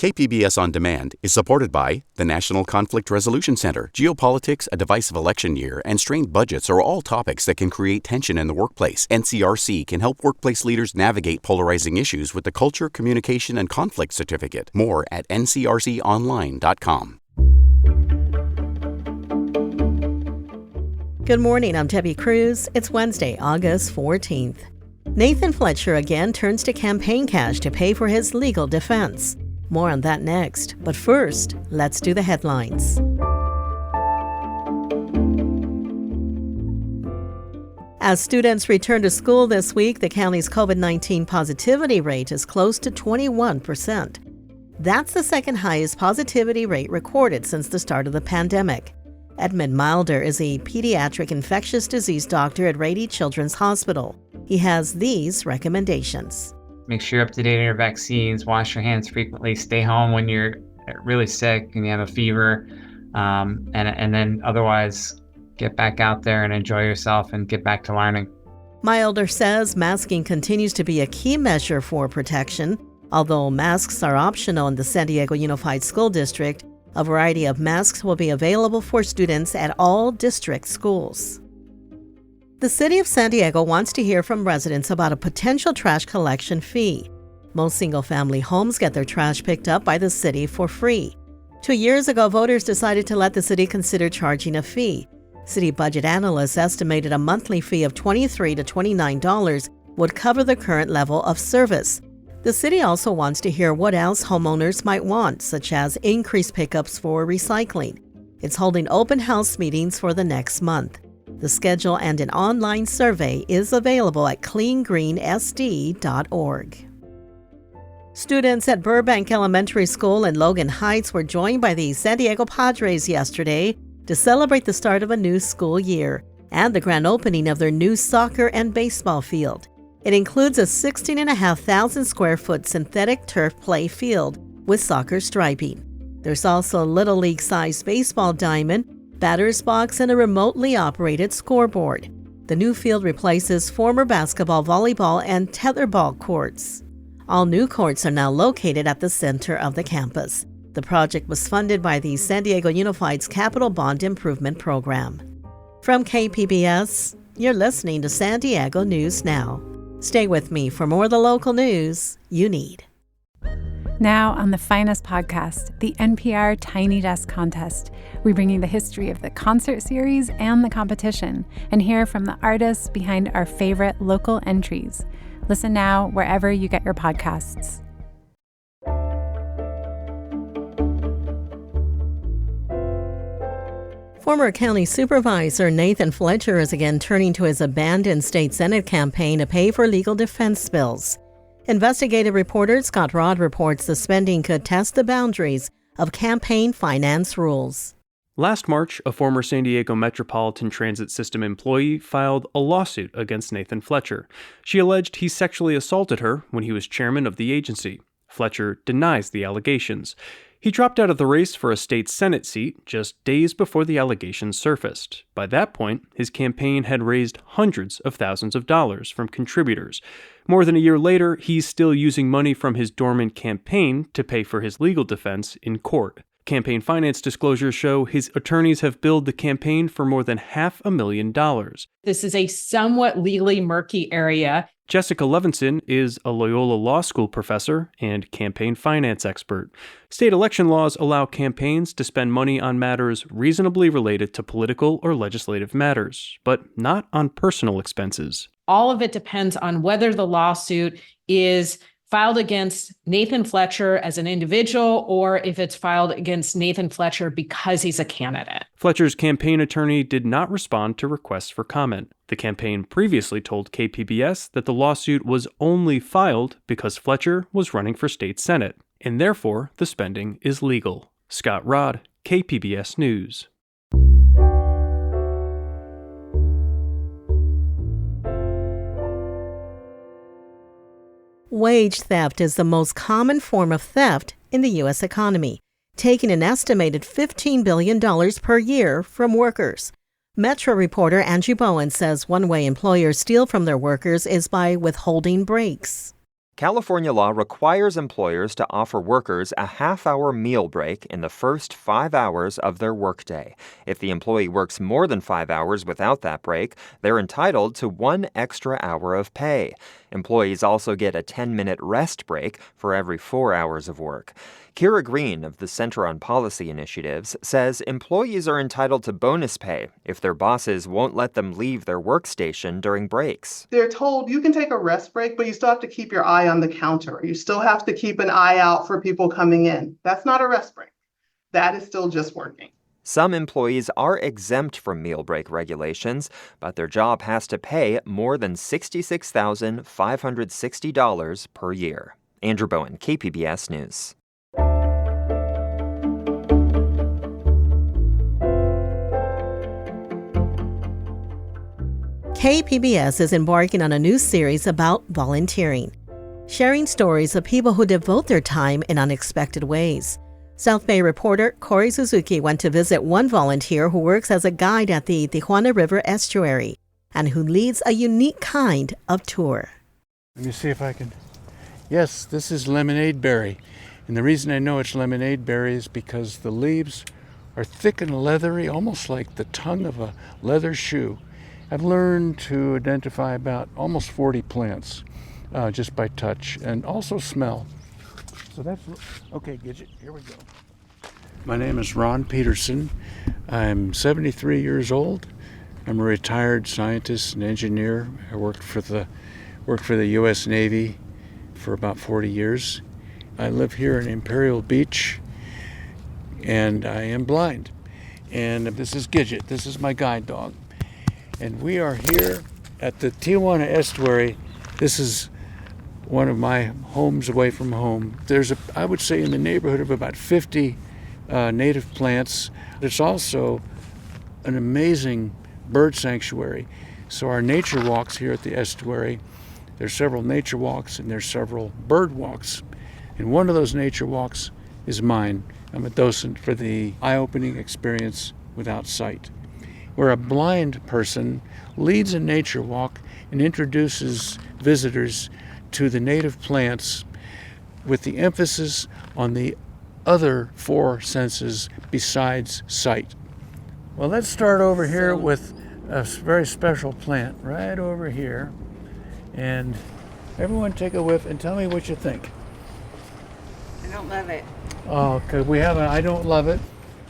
KPBS On Demand is supported by the National Conflict Resolution Center. Geopolitics, a divisive election year, and strained budgets are all topics that can create tension in the workplace. NCRC can help workplace leaders navigate polarizing issues with the Culture, Communication, and Conflict Certificate. More at ncrconline.com. Good morning, I'm Debbie Cruz. It's Wednesday, August 14th. Nathan Fletcher again turns to campaign cash to pay for his legal defense. More on that next. But first, let's do the headlines. As students return to school this week, the county's COVID-19 positivity rate is close to 21%. That's the second highest positivity rate recorded since the start of the pandemic. Edmund Milder is a pediatric infectious disease doctor at Rady Children's Hospital. He has these recommendations. Make sure you're up to date on your vaccines, wash your hands frequently, stay home when you're really sick and you have a fever, and then otherwise get back out there and enjoy yourself and get back to learning. Milder says masking continues to be a key measure for protection. Although masks are optional in the San Diego Unified School District, a variety of masks will be available for students at all district schools. The city of San Diego wants to hear from residents about a potential trash collection fee. Most single-family homes get their trash picked up by the city for free. 2 years ago, voters decided to let the city consider charging a fee. City budget analysts estimated a monthly fee of $23 to $29 would cover the current level of service. The city also wants to hear what else homeowners might want, such as increased pickups for recycling. It's holding open house meetings for the next month. The schedule and an online survey is available at cleangreensd.org. Students at Burbank Elementary School in Logan Heights were joined by the San Diego Padres yesterday to celebrate the start of a new school year and the grand opening of their new soccer and baseball field. It includes a 16,500 square foot synthetic turf play field with soccer striping. There's also a Little League-sized baseball diamond, batter's box, and a remotely operated scoreboard. The new field replaces former basketball, volleyball, and tetherball courts. All new courts are now located at the center of the campus. The project was funded by the San Diego Unified's Capital Bond Improvement Program. From KPBS, you're listening to San Diego News Now. Stay with me for more of the local news you need. Now on the finest podcast, the NPR Tiny Desk Contest, we bring you the history of the concert series and the competition and hear from the artists behind our favorite local entries. Listen now wherever you get your podcasts. Former County Supervisor Nathan Fletcher is again turning to his abandoned state Senate campaign to pay for legal defense bills. Investigative reporter Scott Rodd reports the spending could test the boundaries of campaign finance rules. Last March, a former San Diego Metropolitan Transit System employee filed a lawsuit against Nathan Fletcher. She alleged he sexually assaulted her when he was chairman of the agency. Fletcher denies the allegations. He dropped out of the race for a state Senate seat just days before the allegations surfaced. By that point, his campaign had raised hundreds of thousands of dollars from contributors. More than a year later, he's still using money from his dormant campaign to pay for his legal defense in court. Campaign finance disclosures show his attorneys have billed the campaign for more than $500,000. This is a somewhat legally murky area. Jessica Levinson is a Loyola Law School professor and campaign finance expert. State election laws allow campaigns to spend money on matters reasonably related to political or legislative matters, but not on personal expenses. All of it depends on whether the lawsuit is filed against Nathan Fletcher as an individual or if it's filed against Nathan Fletcher because he's a candidate. Fletcher's campaign attorney did not respond to requests for comment. The campaign previously told KPBS that the lawsuit was only filed because Fletcher was running for state Senate, and therefore the spending is legal. Scott Rodd, KPBS News. Wage theft is the most common form of theft in the U.S. economy, taking an estimated $15 billion per year from workers. Metro reporter Angie Bowen says one way employers steal from their workers is by withholding breaks. California law requires employers to offer workers a half-hour meal break in the first 5 hours of their workday. If the employee works more than 5 hours without that break, they're entitled to 1 extra hour of pay. Employees also get a 10-minute rest break for every 4 hours of work. Kira Green of the Center on Policy Initiatives says employees are entitled to bonus pay if their bosses won't let them leave their workstation during breaks. They're told you can take a rest break, but you still have to keep your eye on the counter. You still have to keep an eye out for people coming in. That's not a rest break. That is still just working. Some employees are exempt from meal break regulations, but their job has to pay more than $66,560 per year. Andrew Bowen, KPBS News. KPBS is embarking on a new series about volunteering, sharing stories of people who devote their time in unexpected ways. South Bay reporter Corey Suzuki went to visit one volunteer who works as a guide at the Tijuana River Estuary and who leads a unique kind of tour. Let me see if I can. Yes, this is lemonade berry. And the reason I know it's lemonade berry is because the leaves are thick and leathery, almost like the tongue of a leather shoe. I've learned to identify about almost 40 plants just by touch and also smell. So that's, okay, Gidget, here we go. My name is Ron Peterson. I'm 73 years old. I'm a retired scientist and engineer. I worked for the U.S. Navy for about 40 years. I live here in Imperial Beach, and I am blind. And this is Gidget. This is my guide dog. And we are here at the Tijuana Estuary. This is one of my homes away from home. There's, I would say, in the neighborhood of about 50 native plants. It's also an amazing bird sanctuary. So our nature walks here at the estuary, there's several nature walks and there's several bird walks. And one of those nature walks is mine. I'm a docent for the eye-opening experience without sight, where a blind person leads a nature walk and introduces visitors to the native plants with the emphasis on the other 4 senses besides sight. Well, let's start over here with a very special plant right over here. And everyone take a whiff and tell me what you think. I don't love it. Oh, because we have I don't love it.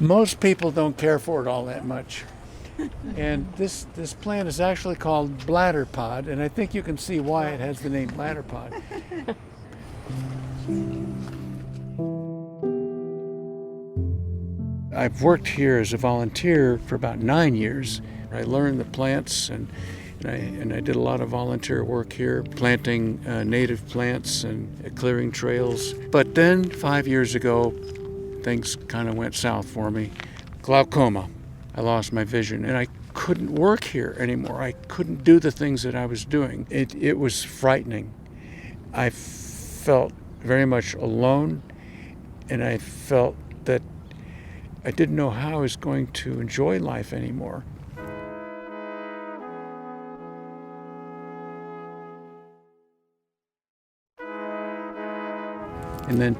Most people don't care for it all that much. And this plant is actually called bladder pod, and I think you can see why it has the name bladder pod. I've worked here as a volunteer for about 9 years. I learned the plants, and I did a lot of volunteer work here, planting native plants and clearing trails. But then 5 years ago, things kind of went south for me. Glaucoma. I lost my vision, and I couldn't work here anymore. I couldn't do the things that I was doing. It was frightening. I felt very much alone, and I felt that I didn't know how I was going to enjoy life anymore. And then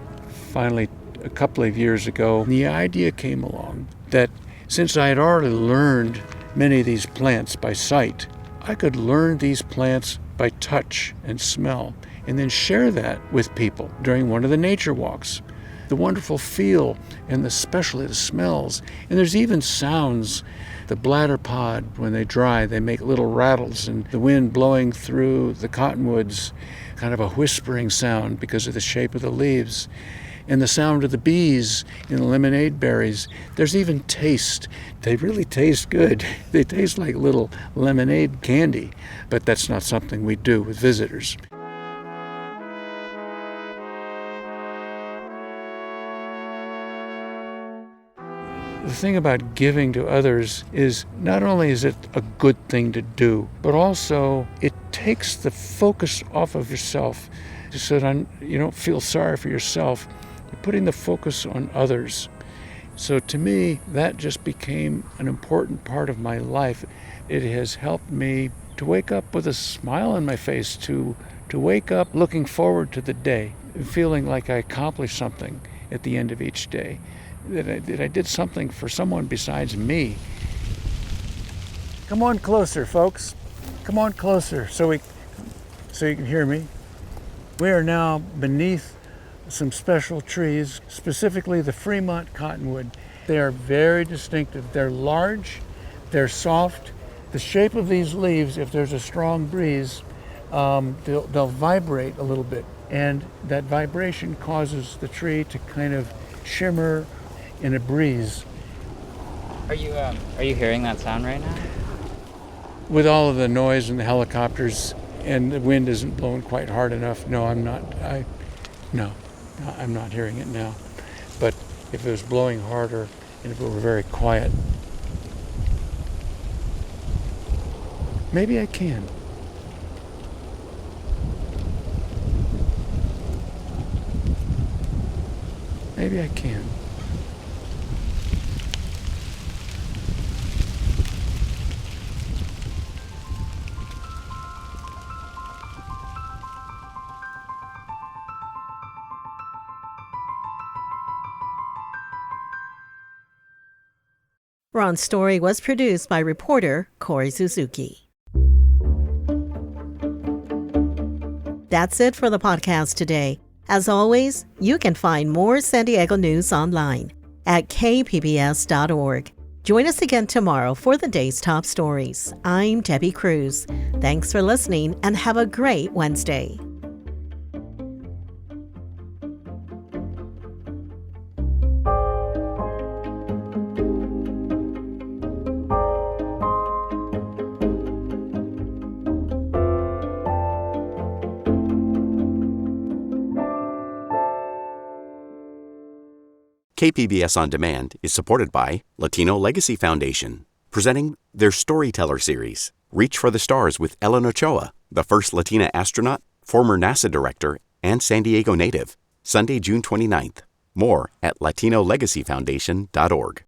finally, a couple of years ago, the idea came along that since I had already learned many of these plants by sight, I could learn these plants by touch and smell, and then share that with people during one of the nature walks. The wonderful feel and especially the smells. And there's even sounds. The bladder pod, when they dry, they make little rattles, and the wind blowing through the cottonwoods, kind of a whispering sound because of the shape of the leaves. And the sound of the bees in the lemonade berries. There's even taste. They really taste good. They taste like little lemonade candy, but that's not something we do with visitors. The thing about giving to others is not only is it a good thing to do, but also it takes the focus off of yourself so that you don't feel sorry for yourself. You're putting the focus on others. So to me, that just became an important part of my life. It has helped me to wake up with a smile on my face, to to wake up looking forward to the day, feeling like I accomplished something at the end of each day, that I did something for someone besides me. Come on closer, folks. Come on closer so you can hear me. We are now beneath some special trees, specifically the Fremont cottonwood. They are very distinctive. They're large, they're soft. The shape of these leaves, if there's a strong breeze, they'll vibrate a little bit. And that vibration causes the tree to kind of shimmer in a breeze. Are you hearing that sound right now? With all of the noise and the helicopters and the wind isn't blowing quite hard enough, no, I'm not. I'm not hearing it now. But if it was blowing harder and if it were very quiet, maybe I can. Maybe I can. Ron's story was produced by reporter Corey Suzuki. That's it for the podcast today. As always, you can find more San Diego news online at kpbs.org. Join us again tomorrow for the day's top stories. I'm Debbie Cruz. Thanks for listening and have a great Wednesday. KPBS On Demand is supported by Latino Legacy Foundation, presenting their Storyteller series, Reach for the Stars with Ellen Ochoa, the first Latina astronaut, former NASA director, and San Diego native, Sunday, June 29th. More at latinolegacyfoundation.org.